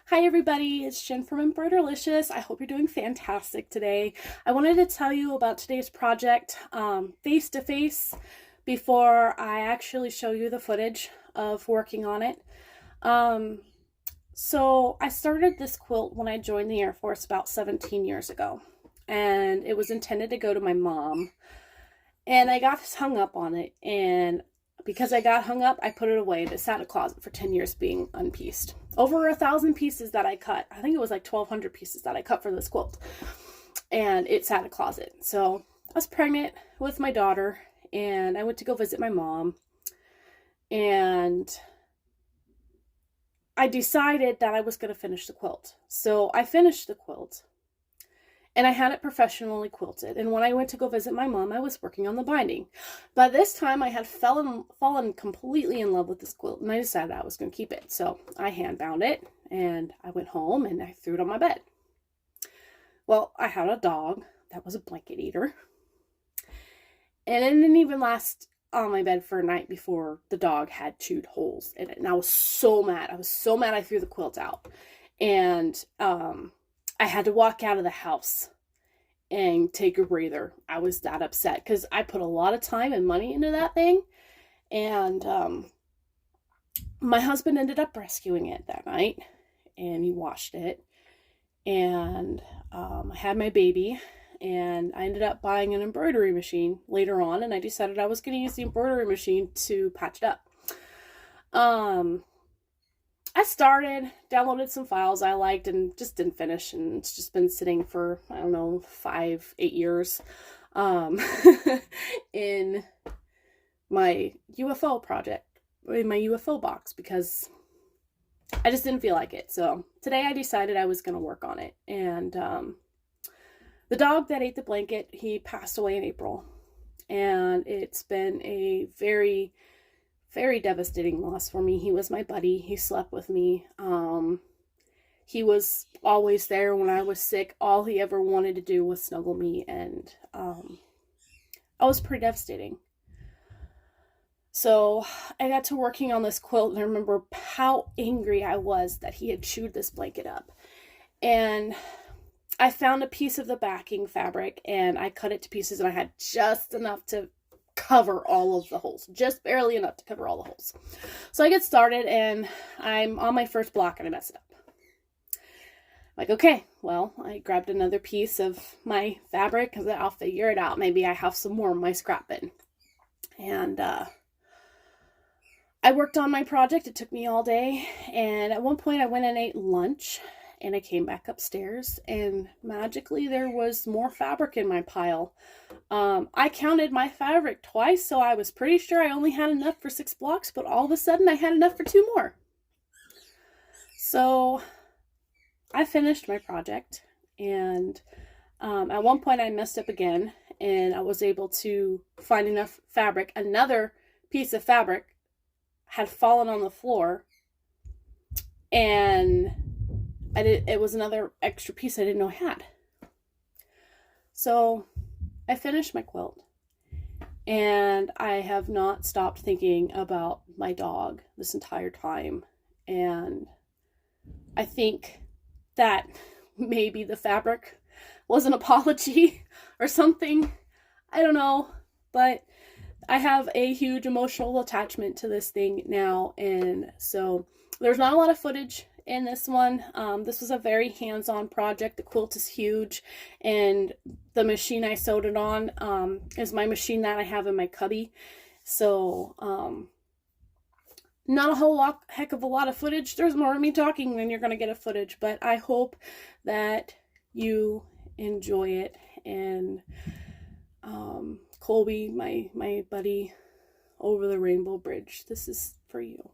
Hi everybody, it's Jen from Embroiderlicious. I hope you're doing fantastic today. I wanted to tell you about today's project face to face before I actually show you the footage of working on it. So I started this quilt when I joined the Air Force about 17 years ago, and it was intended to go to my mom, and I got hung up on it, and because I got hung up, I put it away. It sat in a closet for 10 years being unpieced. Over 1,000 pieces that I cut. I think it was like 1,200 pieces that I cut for this quilt. And it sat in a closet. So I was pregnant with my daughter, and I went to go visit my mom. And I decided that I was going to finish the quilt. So I finished the quilt. And I had it professionally quilted. And when I went to go visit my mom, I was working on the binding. By this time, I had fallen completely in love with this quilt, and I decided I was going to keep it. So I hand bound it, and I went home, and I threw it on my bed. Well, I had a dog that was a blanket eater. And it didn't even last on my bed for a night before the dog had chewed holes in it. And I was so mad. I was so mad I threw the quilt out. And I had to walk out of the house and take a breather. I was that upset because I put a lot of time and money into that thing. And my husband ended up rescuing it that night, and he washed it. And I had my baby, and I ended up buying an embroidery machine later on, and I decided I was going to use the embroidery machine to patch it up. I started, downloaded some files I liked, and just didn't finish, and it's just been sitting for, I don't know, 5-8 years in my UFO project, in my UFO box, because I just didn't feel like it. So today I decided I was going to work on it, and the dog that ate the blanket, he passed away in April, and it's been a very devastating loss for me. He was my buddy. He slept with me. He was always there when I was sick. All he ever wanted to do was snuggle me, and I was pretty devastating. So I got to working on this quilt, and I remember how angry I was that he had chewed this blanket up. And I found a piece of the backing fabric, and I cut it to pieces, and I had just enough to cover all of the holes, just barely enough to cover all the holes. So I get started, and I'm on my first block, and I mess it up. Like, okay, well, I grabbed another piece of my fabric because I'll figure it out. Maybe I have some more in my scrap bin. And I worked on my project. It took me all day, and at one point I went and ate lunch, and I came back upstairs, and magically there was more fabric in my pile. I counted my fabric twice, so I was pretty sure I only had enough for 6 blocks, but all of a sudden I had enough for 2 more. So I finished my project, and at one point I messed up again, and I was able to find enough fabric. Another piece of fabric had fallen on the floor, and it was another extra piece I didn't know I had. So I finished my quilt, and I have not stopped thinking about my dog this entire time. And I think that maybe the fabric was an apology or something. I don't know, but I have a huge emotional attachment to this thing now, and so there's not a lot of footage in this one. This was a very hands-on project. The quilt is huge, and the machine I sewed it on is my machine that I have in my cubby. So not a whole heck of a lot of footage. There's more of me talking than you're going to get of footage, but I hope that you enjoy it. And Colby, my buddy over the Rainbow Bridge, this is for you.